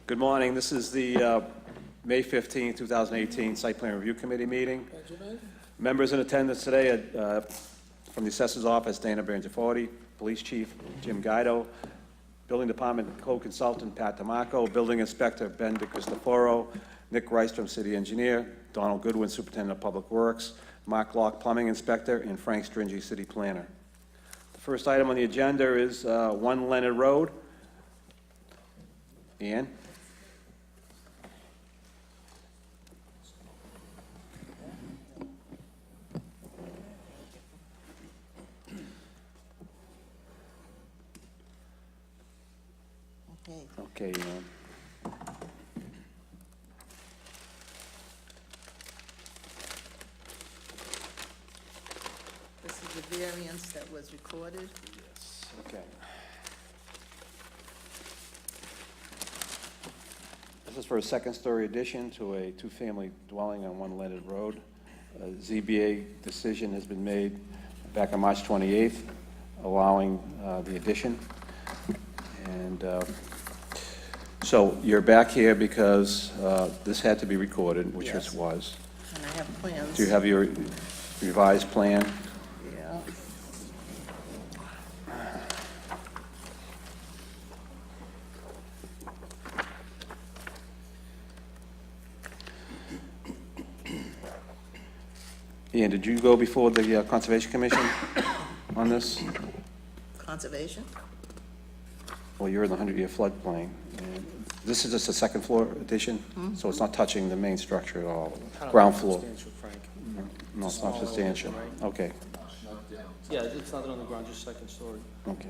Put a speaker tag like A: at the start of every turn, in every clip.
A: Good morning. This is the May 15, 2018 Site Plan Review Committee meeting. Members in attendance today from the Assessor's Office, Dana Brangiforti, Police Chief Jim Guido, Building Department Co-Consultant Pat DeMarco, Building Inspector Ben DeCristoforo, Nick Rystrom, City Engineer, Donald Goodwin, Superintendent of Public Works, Mark Locke, Plumbing Inspector, and Frank Stringy, City Planner. The first item on the agenda is 1 Leonard Road. Ian? Okay, Ian.
B: This is the variance that was recorded.
A: Yes. Okay. This is for a second-story addition to a two-family dwelling on 1 Leonard Road. A ZBA decision has been made back on March 28th, allowing the addition. And so you're back here because this had to be recorded, which
B: Yes.
A: it was.
B: And I have plans.
A: Do you have your revised plan?
B: Yeah.
A: Ian, did you go before the Conservation Commission on this?
B: Conservation?
A: Well, you're in the 100-year floodplain. And this is just a second-floor addition, so it's not touching the main structure at all. Ground floor.
C: Substantial, Frank.
A: No, it's not
C: Small
A: substantial.
C: elevation, right?
A: Okay,
C: Yeah, it's nothing on the ground, just second story.
A: okay.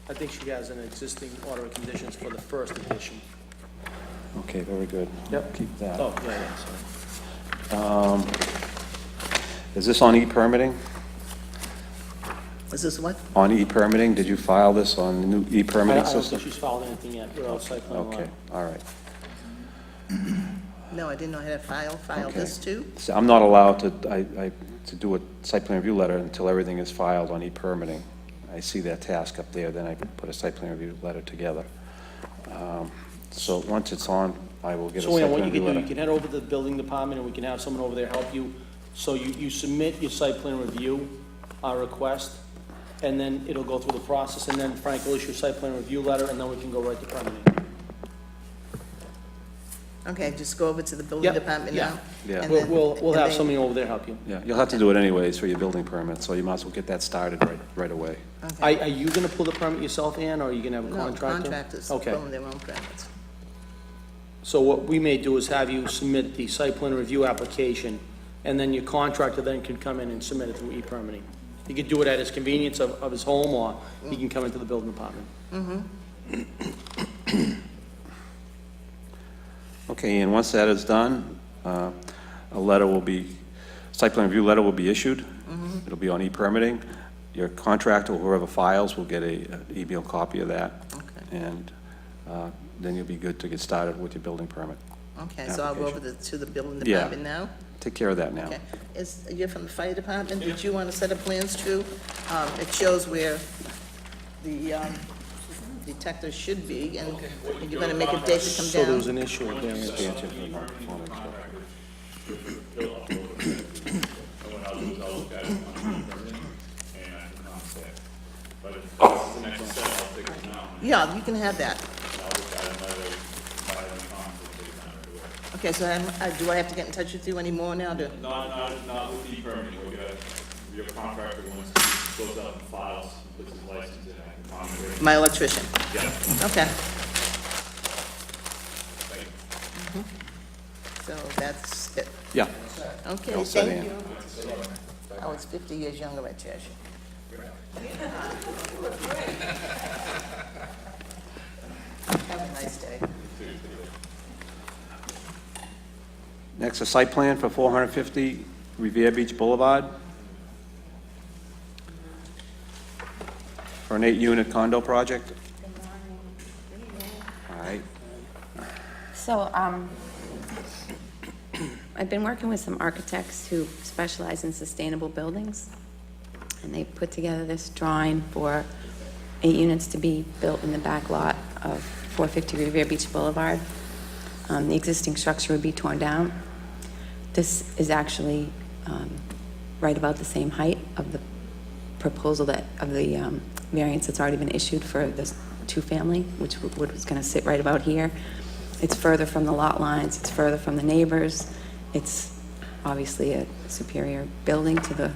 C: I think she has an existing order of conditions for the first addition.
A: Okay, very good.
C: Yep.
A: Keep that.
C: Oh, yeah, sorry.
A: Is this on e-permitting?
B: Is this what?
A: On e-permitting, did you file this on the new
C: I
A: e-permitting
C: don't think
A: system?
C: she's filed anything yet, without site plan
A: Okay,
C: line.
A: all right.
B: No, I didn't know I had to file
A: Okay.
B: this too.
A: So I'm not allowed to do a site plan review letter until everything is filed on e-permitting. I see that task up there, then I can put a site plan review letter together. So once it's on, I will get a
C: So,
A: site
C: Ann, what
A: plan
C: you can
A: review
C: do, you
A: letter.
C: can head over to the building department, and we can have someone over there help you. So you submit your site plan review request, and then it'll go through the process, and then Frank will issue a site plan review letter, and then we can go right to permitting.
B: Okay, just go over to the building
C: Yep,
B: department
C: yeah.
B: now.
A: Yeah.
B: and
C: We'll,
B: then-
C: we'll
B: and
C: have
B: then-
C: somebody over there help you.
A: Yeah, you'll have to do it anyways for your building permit, so you might as well get that started right away.
B: Okay.
C: Are you gonna pull the permit yourself, Ann, or are you gonna have a
B: No,
C: contractor?
B: contractors
C: Okay.
B: pulling their own permits.
C: So what we may do is have you submit the site plan review application, and then your contractor then can come in and submit it through e-permitting. He could do it at his convenience of his home, or he can come into the building department.
A: Okay, and once that is done, a letter will be, site plan review letter will be issued. It'll be on e-permitting. Your contractor, or whoever files, will get an email copy of that.
B: Okay.
A: And then you'll be good to get started with your building permit.
B: Okay, so I'll go over
A: Application.
B: to the building
A: Yeah.
B: department now?
A: Take care of that now.
B: Okay. You're from the fire department? Did you want a set of plans too? It shows where the detector should be, and you're gonna make a date to come
C: So there was
B: down.
C: an issue with variance.
A: Expansion for non-conforming structure.
D: Someone else was all looked at it on permitting, and I can contact. But if this is the next step, I'll take it now,
B: Yeah, you can have that.
D: and I'll look at it by the contact, take it down right away.
B: Okay, so do I have to get in touch with you anymore now to?
D: Not with the permitting, we'll get, your contractor wants to close out the files, puts his license in, I can contact.
B: My electrician?
D: Yeah,
B: Okay,
D: thank you.
B: so that's it.
A: Yeah.
B: Okay,
A: All set,
B: thank
A: Ann.
B: you. I was 50 years younger at Cheshire. Have a nice day.
A: Next, a site plan for 450 Revere Beach Boulevard for an 8-unit condo project. All right.
E: So, I've been working with some architects who specialize in sustainable buildings, and they put together this drawing for 8 units to be built in the back lot of 450 Revere Beach Boulevard. The existing structure would be torn down. This is actually right about the same height of the proposal of the variance that's already been issued for this two-family, which was going to sit right about here. It's further from the lot lines, it's further from the neighbors. It's obviously a superior building to the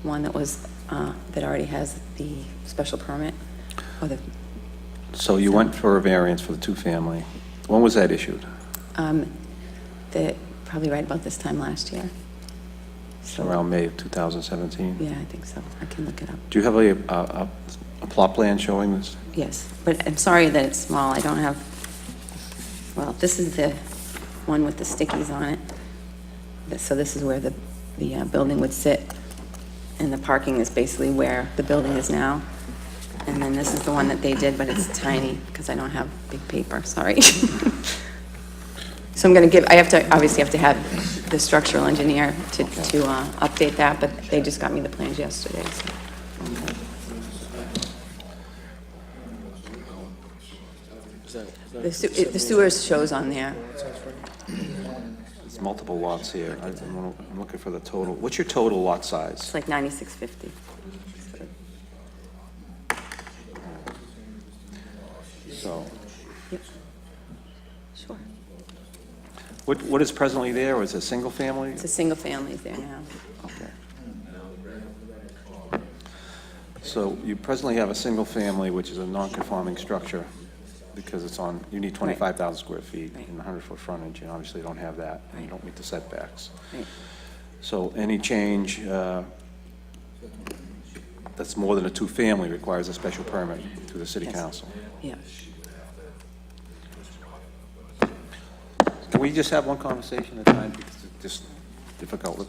E: one that was, that already has the special permit, or the,
A: So you went for a variance for the two-family. When was that issued?
E: probably right about this time last year.
A: So around May of 2017?
E: Yeah, I think so. I can look it up.
A: Do you have a plot plan showing this?
E: Yes, but I'm sorry that it's small. I don't have, well, this is the one with the stickies on it. So this is where the building would sit, and the parking is basically where the building is now. And then this is the one that they did, but it's tiny, because I don't have big paper, sorry. So I'm gonna obviously have to have the structural engineer to update that, but they just got me the plans yesterday, so. The sewers shows on there.
A: There's multiple lots here. I'm looking for the total. What's your total lot size?
E: It's like 9650.
A: So,
E: Yep. Sure.
A: what is presently there, or is it a single family?
E: It's a single family there now.
A: Okay. So you presently have a single family, which is a non-conforming structure, because it's on, you need 25,000 square feet
E: Right.
A: and 100-foot frontage, and obviously you don't have that. and You
E: Right.
A: don't meet the setbacks.
E: Right.
A: So any change that's more than a two-family requires a special permit through the city
E: Yes.
A: council.
E: Yeah.
A: Can we just have one conversation at a time, because it's just difficult with...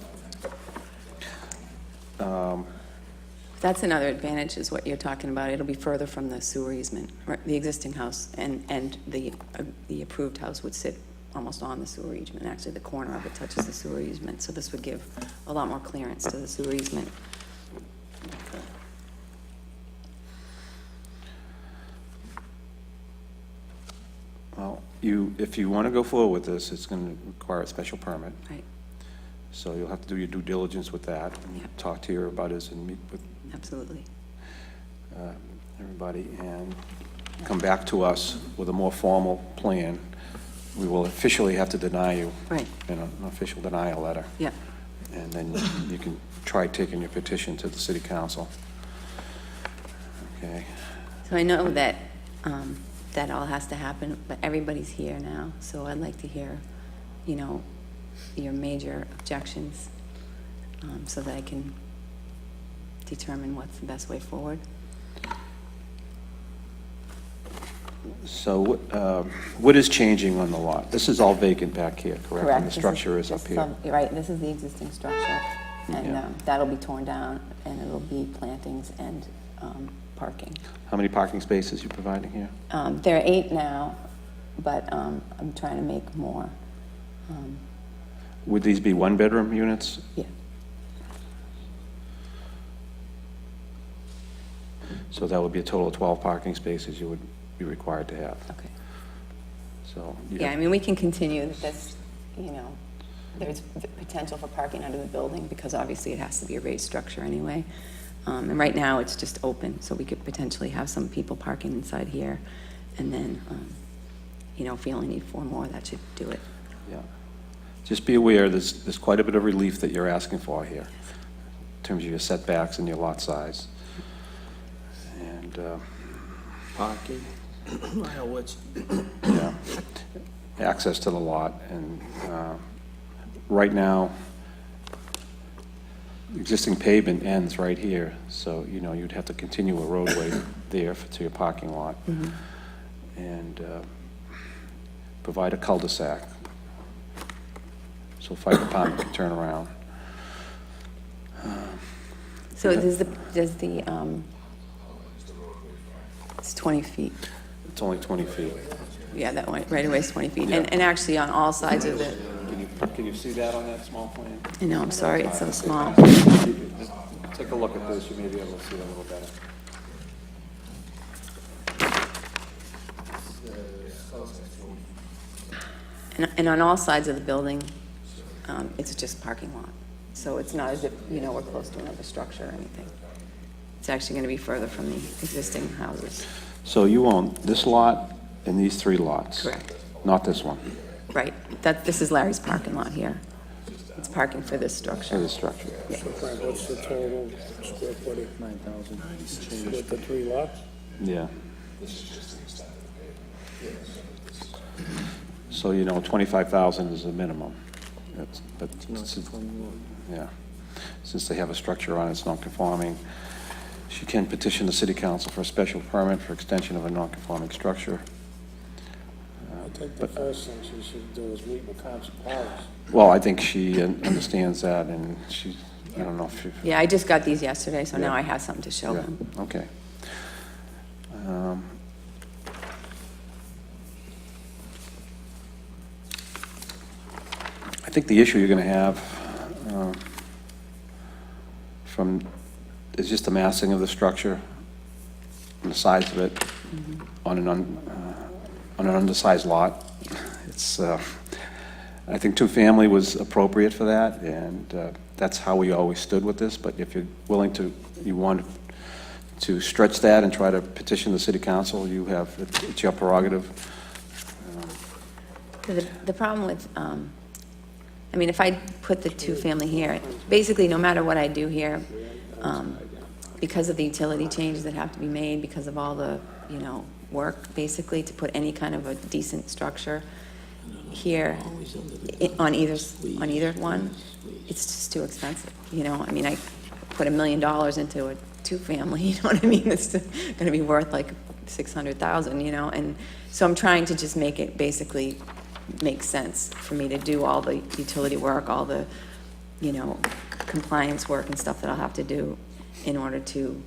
E: That's another advantage, is what you're talking about. It'll be further from the sewer easement, right, the existing house, and the approved house would sit almost on the sewer easement. Actually, the corner of it touches the sewer easement, so this would give a lot more clearance to the sewer easement.
A: Well, if you want to go forward with this, it's going to require a special permit.
E: Right,
A: So you'll have to do your due diligence with that, and
E: Yep.
A: talk to your abutters and meet with
E: absolutely.
A: everybody, and come back to us with a more formal plan. We will officially have to deny you,
E: Right,
A: an official denial letter,
E: yeah.
A: and then you can try taking your petition to the city council. Okay?
E: So I know that that all has to happen, but everybody's here now, so I'd like to hear, your major objections, so that I can determine what's the best way forward.
A: So what is changing on the lot? This is all vacant back here, correct? And the structure is up here.
E: Right, this is the existing structure, and
A: Yeah.
E: that'll be torn down, and it'll be plantings and parking.
A: How many parking spaces you providing here?
E: There are 8 now, but I'm trying to make more.
A: Would these be one-bedroom units?
E: Yeah,
A: So that would be a total of 12 parking spaces you would be required to have.
E: okay.
A: So,
E: Yeah, I mean, we can continue this, there's potential for parking under the building, because obviously it has to be a raised structure anyway. And right now, it's just open, so we could potentially have some people parking inside here. And then, if we only need 4 more, that should do it.
A: yeah. Just be aware, there's quite a bit of relief that you're asking for here, in terms of your setbacks and your lot size. And,
C: Parking, aisle
A: yeah, access to the lot, and right now, existing pavement ends right here, so, you'd have to continue a roadway there to your parking lot, and provide a cul-de-sac, so fire department can turn around.
E: So does the, it's 20 feet.
A: It's only 20 feet.
E: Yeah, that one, right away is 20 feet.
A: Yeah.
E: And actually, on all sides of it,
A: Can you see that on that small plan?
E: I know, I'm sorry, it's so small.
A: Just take a look at this, you may be able to see it a little better.
E: And on all sides of the building, it's just parking lot. So it's not as if, we're close to another structure or anything. It's actually going to be further from the existing houses.
A: So you own this lot and these 3 lots?
E: Correct.
A: Not this one,
E: Right. This is Larry's parking lot here. It's parking for this
A: for
E: structure.
A: this structure?
E: Yeah.
F: So Frank, what's the total square footage
C: 9,000.
F: with the 3 lots?
A: Yeah. So, 25,000 is the minimum. But, yeah, since they have a structure on it, it's non-conforming. She can petition the city council for a special permit for extension of a non-conforming structure.
F: I think the first thing she should do is meet with Council Powers.
A: Well, I think she understands that, and I don't know if she...
E: Yeah, I just got these yesterday, so now
A: Yeah.
E: I have something to show
A: Yeah,
E: them.
A: okay. I think the issue you're going to have is just the massing of the structure and the size of it on an undersized lot. It's, I think 2-family was appropriate for that, and that's how we always stood with this, but if you're willing to, you want to stretch that and try to petition the city council, it's your prerogative.
E: The problem with, if I put the 2-family here, basically, no matter what I do here, because of the utility changes that have to be made, because of all the, work, basically, to put any kind of a decent structure here, on either one, it's just too expensive, I put $1 million into a 2-family, you know what I mean? It's gonna be worth like $600,000, and so I'm trying to just make it basically make sense for me to do all the utility work, all the, compliance work and stuff that I'll have to do in order to,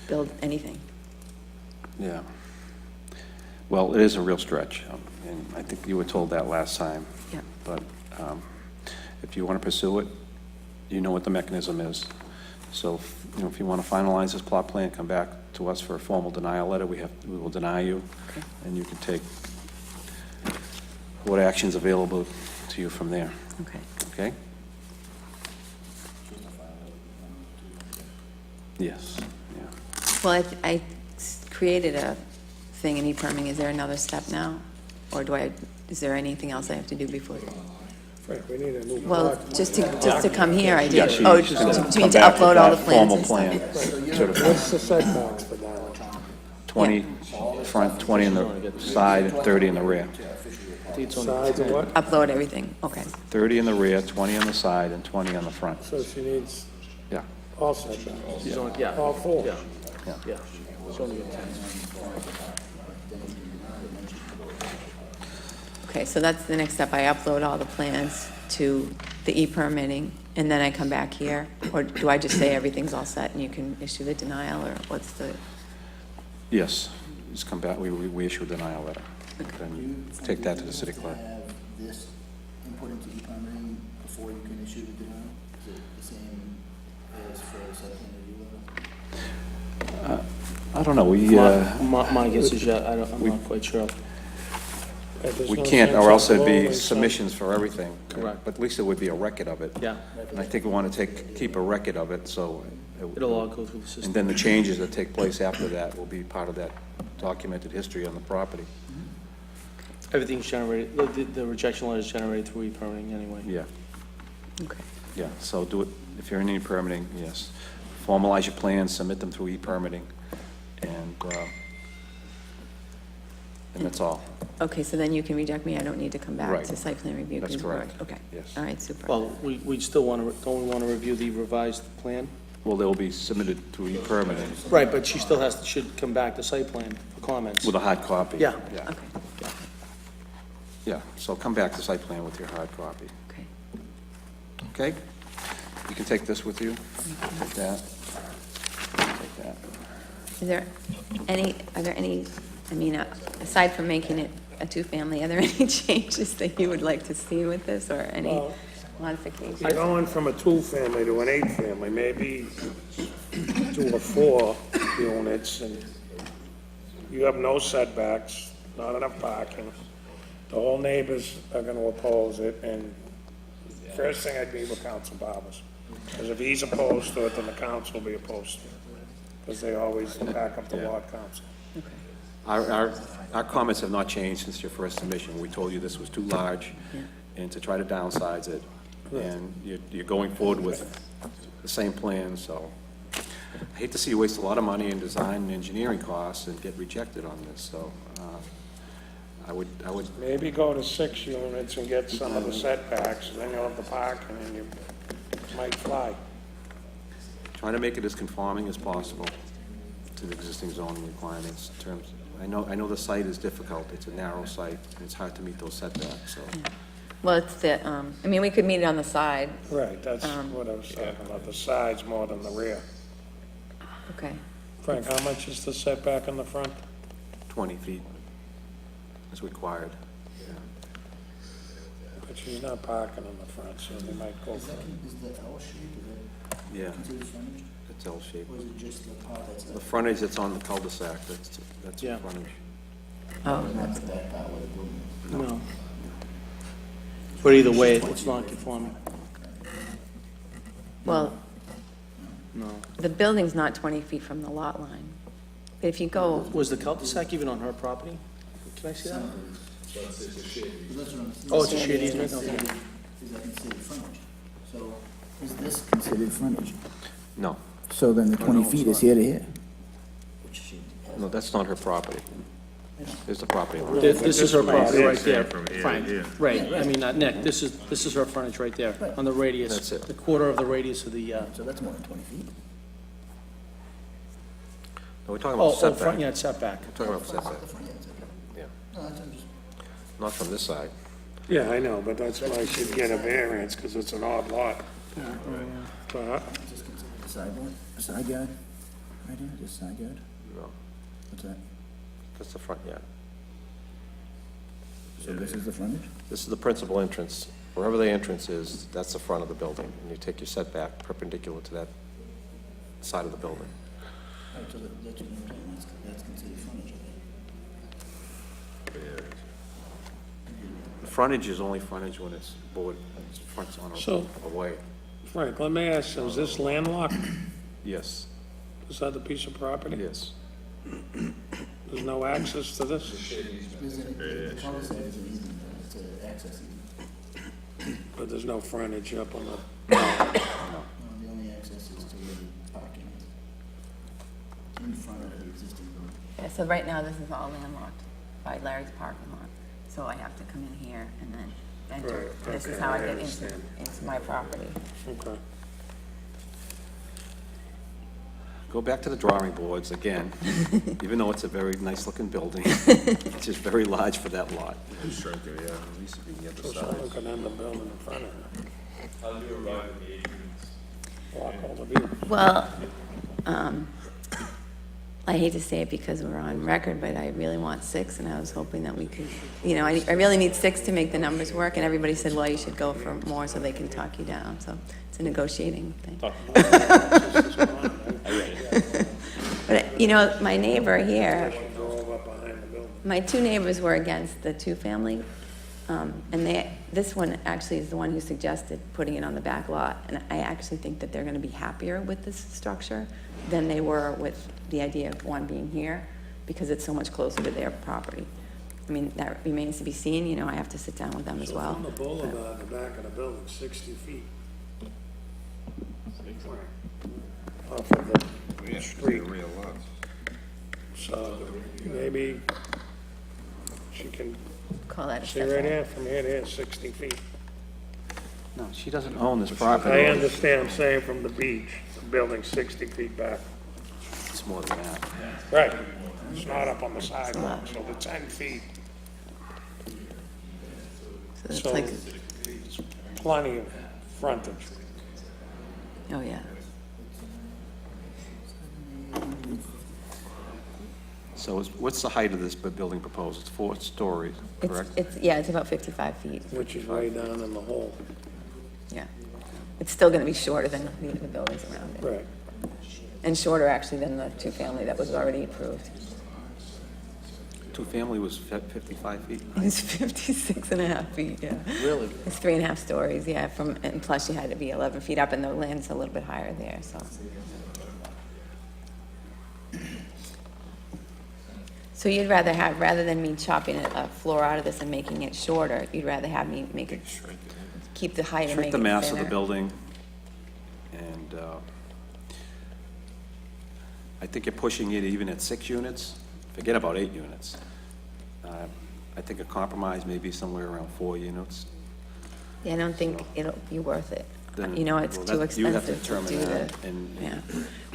E: build anything.
A: Yeah. Well, it is a real stretch, and I think you were told that last time.
E: Yeah.
A: But if you want to pursue it, you know what the mechanism is. So, if you want to finalize this plot plan, come back to us for a formal denial letter. We will deny you,
E: Okay.
A: and you can take what action's available to you from there,
E: Okay.
A: okay? Yes, yeah.
E: Well, I created a thing in e-permitting. Is there another step now? Or is there anything else I have to do before?
F: Frank, we need a new
E: Well,
F: plot.
E: just to come here, I
A: Yeah,
E: did.
A: she-
E: Oh,
A: she's
E: do
A: gonna
E: you
A: come
E: mean to
A: back with
E: upload all the
A: that
E: plans
A: formal
E: and stuff?
A: plan.
F: What's the setbacks for that?
A: 20 front, 20 in the side, and 30 in the rear.
F: Sides of what?
E: Upload everything, okay.
A: 30 in the rear, 20 on the side, and 20 on the front.
F: So she needs
A: Yeah,
F: all setbacks,
C: Yeah,
F: all 4.
C: yeah,
A: yeah.
C: yeah. It's only a 10.
E: Okay, so that's the next step. I upload all the plans to the e-permitting, and then I come back here? Or do I just say everything's all set and you can issue the denial, or what's the?
A: Yes, just come back, we issue a denial letter. Then take that to the city clerk.
G: Have this input into e-permitting before you can issue the denial? Is it the same as for a site plan review?
A: I don't know,
C: My guess is, I'm not quite sure.
A: we can't, or else there'd be submissions for everything.
C: Correct.
A: But at least there would be a record of it.
C: Yeah,
A: And I think we want to keep a record of it, so.
C: it'll all go through the system.
A: And then the changes that take place after that will be part of that documented history on the property.
C: Everything's generated, the rejection letter is generated through e-permitting anyway.
A: Yeah,
E: Okay.
A: yeah, so do it, if you're in any permitting, yes. Formalize your plans, submit them through e-permitting, and that's all.
E: Okay, so then you can reject me, I don't need to come back
A: Right.
E: to site plan review?
A: That's
E: 'cause we're-
A: correct.
E: Okay.
A: Yes.
E: All right, super.
C: Well, we still want to, don't we want to review the revised plan?
A: Well, they'll be submitted through e-permitting
C: Right, but she still should come back to site plan for comments.
A: with a hard copy.
C: Yeah.
A: Yeah,
E: Okay,
A: yeah, so come back to site plan with your hard copy,
E: okay.
A: okay? You can take this with you, take that, take that.
E: Are there any, aside from making it a 2-family, are there any changes that you would like to see with this, or any
F: Well,
E: modifications?
F: You're going from a 2-family to an 8-family, maybe to a 4 units, and you have no setbacks. not enough parking. The whole neighbors are gonna oppose it, and first thing I'd be with Council Barbers. Because if he's opposed to it, then the council will be opposed to it. Because they always back up the ward council.
A: Our comments have not changed since your first submission. We told you this was too large, and to try to downsize it, and you're going forward with the same plan, so I hate to see you waste a lot of money in design and engineering costs and get rejected on this, so I would,
F: Maybe go to 6 units and get some of the setbacks, and then you'll have the parking, and you might fly.
A: try to make it as conforming as possible to the existing zoning requirements in terms, I know the site is difficult, it's a narrow site, and it's hard to meet those setbacks, so.
E: Well, it's the, I mean, we could meet it on the side.
F: Right, that's what I was talking about, the sides more than the rear.
E: Okay.
F: Frank, how much is the setback in the front?
A: 20 feet is required.
F: But she's not parking in the front, so they might go
G: Is
F: for
G: that,
F: it.
G: is the L shape, is
A: Yeah,
G: that considered frontage?
A: it's L-shaped.
G: Or is it just the part that's
A: The frontage that's on the cul-de-sac, that's the
C: Yeah.
A: frontage.
E: Oh,
G: not the back part where the building is?
C: No. But either way, it's not conforming.
E: well,
C: No.
E: the building's not 20 feet from the lot line. But if you go,
C: Was the cul-de-sac even on her property? Can I see that?
G: Because that's what I'm saying.
C: Oh, it's a shared easement, okay.
G: Is that considered frontage? So is this considered frontage?
A: No,
G: So then the 20 feet is here to here? Which she has.
A: no, that's not her property. Here's the property line.
C: This is her property right there,
D: From here to
C: Frank.
D: here.
C: Right, I mean, Nick, this is her frontage right there, on the radius.
A: That's it.
C: The quarter of the radius of the,
G: So that's more than 20 feet.
A: No, we're talking about
C: front
A: setback.
C: yard setback.
A: We're talking about setback,
G: The front yard's okay.
A: yeah.
G: No, that's, I'm just,
A: Not from this side.
F: Yeah, I know, but that's why she'd get a variance, because it's an odd lot. But
G: just consider the side yard, right here, just side yard?
A: No,
G: What's that?
A: that's the front yard.
G: So this is the frontage?
A: This is the principal entrance. Wherever the entrance is, that's the front of the building. And you take your setback perpendicular to that side of the building.
G: Right, so that's what I'm saying, that's considered frontage, I think.
A: The frontage is only frontage when it's board, it's fronts on
F: So-
A: a way.
F: Frank, let me ask you, is this landlocked?
A: Yes,
F: Is that the piece of property?
A: yes.
F: There's no access to this?
G: The cul-de-sac is an easement, it's an access easement.
F: But there's no frontage up on the,
G: No, the only access is to where the parking is. In front of the existing building.
E: yeah, so right now, this is all landlocked by Larry's parking lot. So I have to come in here and then enter.
F: Right,
E: This is
F: okay,
E: how I
F: I
E: get
F: understand.
E: into my property.
F: okay.
A: Go back to the drawing boards again, even though it's a very nice-looking building. It's just very large for that lot.
F: So someone could end the building in front of her.
D: I'll do a ride with the 8 units.
F: Block all the view.
E: Well, I hate to say it because we're on record, but I really want 6, and I was hoping that we could, you know, I really need 6 to make the numbers work, and everybody said, well, you should go for more so they can talk you down, so it's a negotiating thing. But, you know, my neighbor here,
F: Drove up behind the building.
E: my 2 neighbors were against the 2-family, and this one actually is the one who suggested putting it on the back lot, and I actually think that they're gonna be happier with this structure than they were with the idea of one being here, because it's so much closer to their property. I mean, that remains to be seen, you know, I have to sit down with them as
F: So
E: well.
F: from the boulevard, the back of the building, 60 feet. Off of the street. So maybe she can,
E: Call that a
F: see right
E: setback.
F: here, from here to here, 60 feet.
A: No, she doesn't own this
F: I
A: property.
F: understand, I'm saying from the beach, the building's 60 feet back.
A: It's more than that.
F: Right. It's not up on the sidewalk, so the 10 feet,
E: So it's
F: so
E: like,
F: it's plenty of frontage.
E: oh, yeah.
A: So what's the height of this building proposed? It's 4 stories, correct?
E: Yeah, it's about 55 feet,
F: Which is way down in the hole.
E: yeah. It's still gonna be shorter than the buildings around it.
F: Right.
E: And shorter, actually, than the 2-family that was already approved.
A: two-family was 55 feet?
E: It's 56 and a half feet, yeah.
C: Really?
E: It's 3.5 stories, yeah, and plus you had to be 11 feet up, and the land's a little bit higher there, so. So you'd rather have, rather than me chopping a floor out of this and making it shorter, you'd rather have me make it, keep the height and make
A: Shrink
E: it
A: the mass of the
E: thinner?
A: building, and I think you're pushing it even at 6 units. Forget about 8 units. I think a compromise may be somewhere around 4 units.
E: Yeah, I don't think it'll be worth it.
A: Then-
E: You know, it's
A: well,
E: too
A: that- you have to
E: expensive to do
A: determine
E: the,
A: that, and-
E: yeah.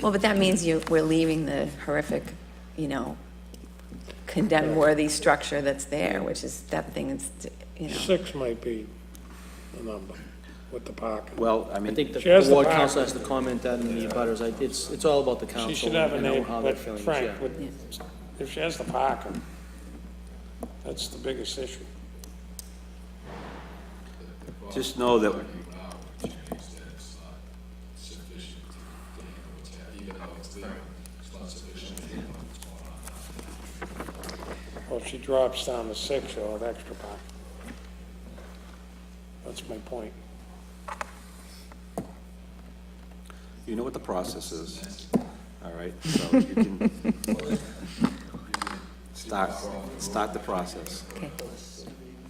E: Well, but that means we're leaving the horrific, you know, condemn-worthy structure that's there, which is that thing that's, you know.
F: 6 might be the number with the parking.
A: Well, I
C: I
A: mean,
C: think the
F: She has the
C: ward
F: power.
C: council has to comment that in the abutters. It's all about the council.
F: She should have a
C: and
F: name,
C: how
F: but
C: their feelings,
F: Frank,
C: yeah.
F: with- if she has the parking, that's the biggest issue.
A: just know that,
F: Well, if she drops down to 6, she'll have extra parking. That's my point.
A: you know what the process is, all right? So you can start the process,
E: Okay.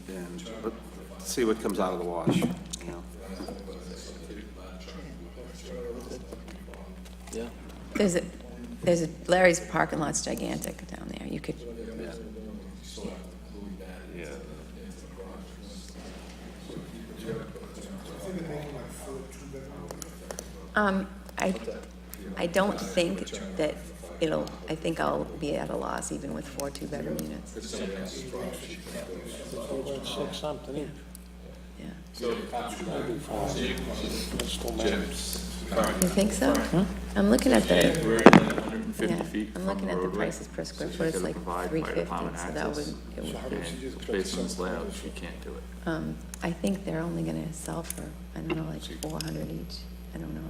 A: and see what comes out of the wash, you know?
C: Yeah.
E: There's a, Larry's parking lot's gigantic down there. You could, I don't think that I think I'll be at a loss even with 4 2-bedroom units.
F: It's 6 something each.
E: Yeah.
F: That's still matters.
E: You think so? I'm looking at the,
D: We're at 150
E: yeah,
D: feet
E: I'm
D: from
E: looking
D: the
E: at the
D: roadway.
E: prices per square
D: So
E: foot.
D: she's
E: It's
D: gonna
E: like
D: provide fire
E: 350,
D: department
E: so that
D: access.
E: would, it would,
D: And based on this layout, she can't do it.
E: I think they're only gonna sell for, I don't know, like 400 each. I don't know.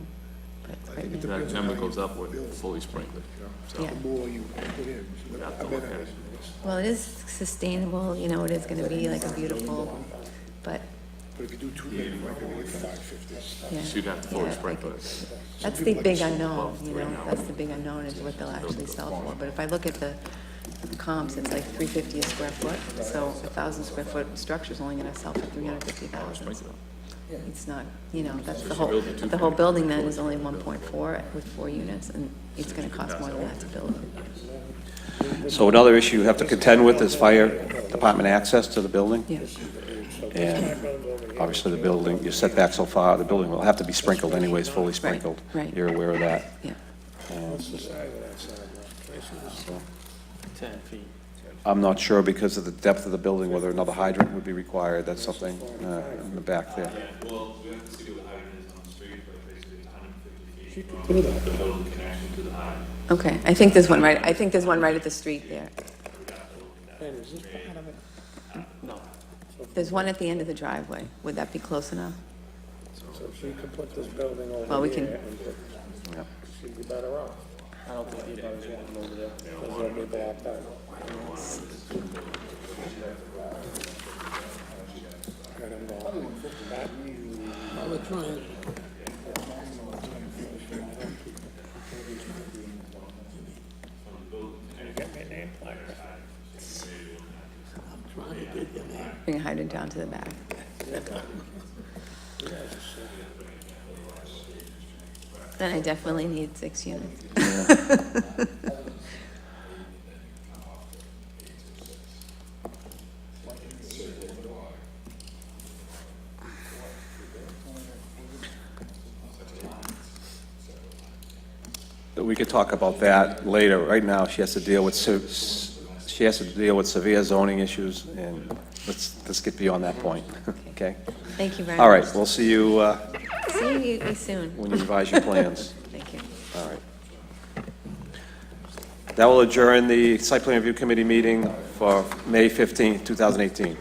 E: But right now,
D: That number goes up with fully sprinkled, so
E: yeah.
D: we have to look at it.
E: Well, it is sustainable, you know, it is gonna be like a beautiful, but,
H: But if you do 2-bedroom, I can get 550.
E: yeah.
D: So you'd have to fully
E: Yeah, I
D: sprinkle
E: think
D: it.
E: That's the big unknown, you know, that's the big unknown is what they'll actually sell for. But if I look at the comps, it's like 350 a square foot, so 1,000 square foot structure's only gonna sell for 350,000. So it's not, you know, that's the whole building then is only 1.4 with 4 units, and it's gonna cost more than that to build.
A: So another issue you have to contend with is fire department access to the building.
E: Yeah,
A: And obviously, the building, you're set back so far, the building will have to be sprinkled anyways, fully sprinkled.
E: right.
A: You're aware of that.
E: yeah.
F: What's the size of that sidewalk?
C: 10 feet.
A: I'm not sure because of the depth of the building, whether another hydrant would be required. That's something in the back there.
D: Well, we have to see what the height is on the street, but basically it's 150 feet from the building connection to the hydrant.
E: Okay, I think there's one right at the street there.
F: And is this part of it?
C: No.
E: There's one at the end of the driveway. Would that be close enough?
F: So if she could put this building
E: Well,
F: over
E: we can-
F: here and put,
A: Yeah.
F: she'd be better off,
C: I don't think the abutters want them over there.
F: because they'll be backed up. Got him going. That- Well, we're trying. Can you get me a name plaque?
E: Bring a hydrant down to the back. Then I definitely need 6 units.
A: We could talk about that later. Right now, she has to deal with severe zoning issues, and let's get beyond that point, okay?
E: Thank you very much.
A: All right, we'll see you
E: See you soon.
A: when you revise your plans.
E: Thank you.
A: All right. That will adjourn the Site Plan Review Committee meeting for May 15th, 2018.